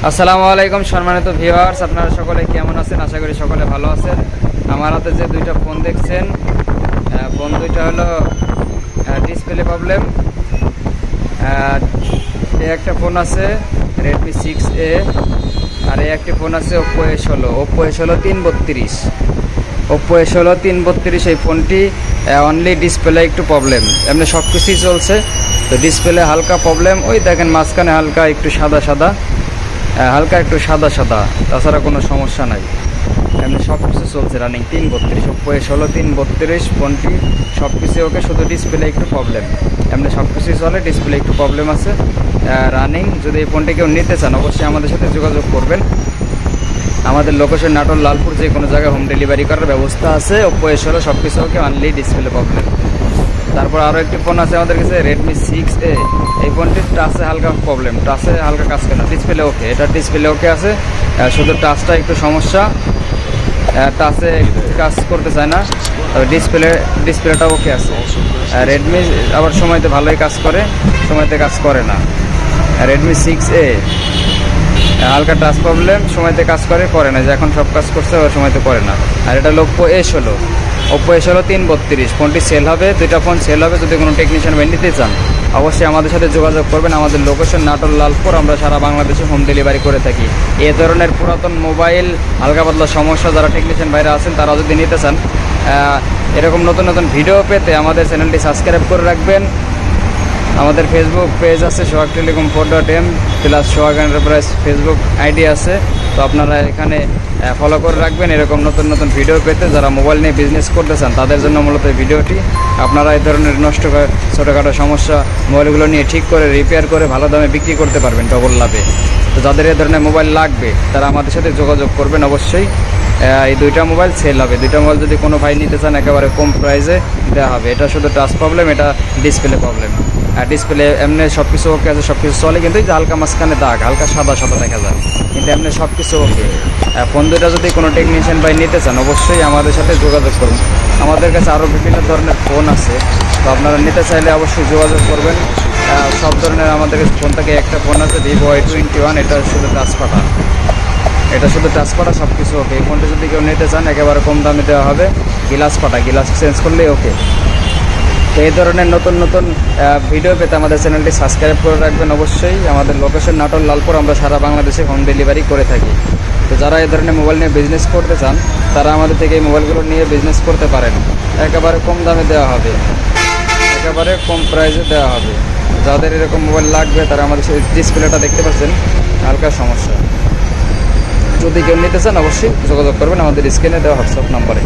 আসসালামু আলাইকুম সম্মানিত ভিউয়ার্স, আপনারা সকলে কেমন আছেন? আশা করি সকলে ভালো আছেন। আমার হাতে যে দুইটা ফোন দেখছেন, ফোন দুইটা হলো ডিসপ্লে প্রবলেম। একটা ফোন আছে রেডমি 6A, আর একটি ফোন আছে Oppo A16। Oppo A16 332, Oppo A16 332। এই ফোনটি অনলি ডিসপ্লে একটু প্রবলেম, এমনি সব কিছুই চলছে, তো ডিসপ্লে হালকা প্রবলেম। ওই দেখেন মাঝখানে হালকা একটু সাদা সাদা, তাছাড়া কোনো সমস্যা নাই। এমনি সব কিছু চলছে রানিং 332, ওপ্পো A16 332 ফোনটি সব কিছু ওকে, শুধু ডিসপ্লে একটু প্রবলেম। এমনি সব কিছুই চলে, ডিসপ্লে একটু প্রবলেম আছে রানিং। যদি এই ফোনটি কেউ নিতে চান অবশ্যই আমাদের সাথে যোগাযোগ করবেন। আমাদের লোকেশন নাটোর, লালপুর, যে কোনো জায়গায় হোম ডেলিভারি করার ব্যবস্থা আছে। ওপ্পো A16 সব কিছু ওকে, অনলি ডিসপ্লে প্রবলেম। তারপর আরও একটি ফোন আছে আমাদের কাছে রেডমি 6A। এই ফোনটির টাচে হালকা প্রবলেম, টাচে হালকা কাজ করে না, ডিসপ্লে ওকে, এটা ডিসপ্লে ওকে আছে, শুধু টাচটা একটু সমস্যা, টাচে কাজ করতে চায় না, তবে ডিসপ্লেটা ওকে আছে। রেডমি আবার সময়তে ভালোই কাজ করে, সময়তে কাজ করে না। রেডমি 6A হালকা টাচ প্রবলেম, সময়তে কাজ করে না, যে এখন সব কাজ করছে ওর সময়তে করে না। আর এটা হলো ওপ্পো A16, ওপ্পো A16 332 ফোনটি সেল হবে, দুইটা ফোন সেল হবে। যদি কোনো টেকনিশিয়ান ভাই নিতে চান অবশ্যই আমাদের সাথে যোগাযোগ করবেন। আমাদের লোকেশন নাটোর, লালপুর, আমরা সারা বাংলাদেশে হোম ডেলিভারি করে থাকি। এ ধরনের পুরাতন মোবাইল, হালকা পাতলা সমস্যা যারা টেকনিশিয়ান ভাইরা আছেন তারা যদি নিতে চান, এরকম নতুন নতুন ভিডিও পেতে আমাদের চ্যানেলটি সাবস্ক্রাইব করে রাখবেন। আমাদের ফেসবুক পেজ আছে সোহাগ টেলিকম 4.m প্লাস সোহাগ এন্টারপ্রাইজ ফেসবুক আইডি আছে, তো আপনারা এখানে ফলো করে রাখবেন এরকম নতুন নতুন ভিডিও পেতে। যারা মোবাইল নিয়ে বিজনেস করতে চান তাদের জন্য মূলত এই ভিডিওটি। আপনারা এই ধরনের নষ্ট ছোটোখাটো সমস্যা মোবাইলগুলো নিয়ে ঠিক করে রিপেয়ার করে ভালো দামে বিক্রি করতে পারবেন ডবল লাভে। তো যাদের এই ধরনের মোবাইল লাগবে তারা আমাদের সাথে যোগাযোগ করবেন অবশ্যই। এই দুইটা মোবাইল সেল হবে, দুইটা মোবাইল যদি কোনো ভাই নিতে চান একেবারে কম প্রাইসে দেওয়া হবে। এটা শুধু টাচ প্রবলেম, এটা ডিসপ্লে প্রবলেম। আর ডিসপ্লে এমনি সব কিছু ওকে আছে, সব কিছু চলে, কিন্তু এই যে হালকা মাঝখানে দাগ, হালকা সাদা সাদা দেখা যায়, কিন্তু এমনি সব কিছু ওকে। ফোন দুইটা যদি কোনো টেকনিশিয়ান ভাই নিতে চান অবশ্যই আমাদের সাথে যোগাযোগ করুন। আমাদের কাছে আরও বিভিন্ন ধরনের ফোন আছে, তো আপনারা নিতে চাইলে অবশ্যই যোগাযোগ করবেন। সব ধরনের আমাদের কাছে ফোন থেকে একটা ফোন আছে ভিভো Y21, এটা শুধু টাচ পাটা, সব কিছু ওকে। এই ফোনটা যদি কেউ নিতে চান একেবারে কম দামে দেওয়া হবে, গ্লাস চেঞ্জ করলেই ওকে। তো এই ধরনের নতুন নতুন ভিডিও পেতে আমাদের চ্যানেলটি সাবস্ক্রাইব করে রাখবেন অবশ্যই। আমাদের লোকেশন নাটোর, লালপুর, আমরা সারা বাংলাদেশে হোম ডেলিভারি করে থাকি। তো যারা এই ধরনের মোবাইল নিয়ে বিজনেস করতে চান তারা আমাদের থেকে এই মোবাইলগুলো নিয়ে বিজনেস করতে পারেন। একেবারে কম দামে দেওয়া হবে, একেবারে কম প্রাইসে দেওয়া হবে। যাদের এরকম মোবাইল লাগবে তারা আমাদের সেই ডিসপ্লেটা দেখতে পাচ্ছেন হালকা সমস্যা, যদি কেউ নিতে চান অবশ্যই যোগাযোগ করবেন আমাদের স্ক্রিনে দেওয়া হোয়াটসঅ্যাপ নম্বরে।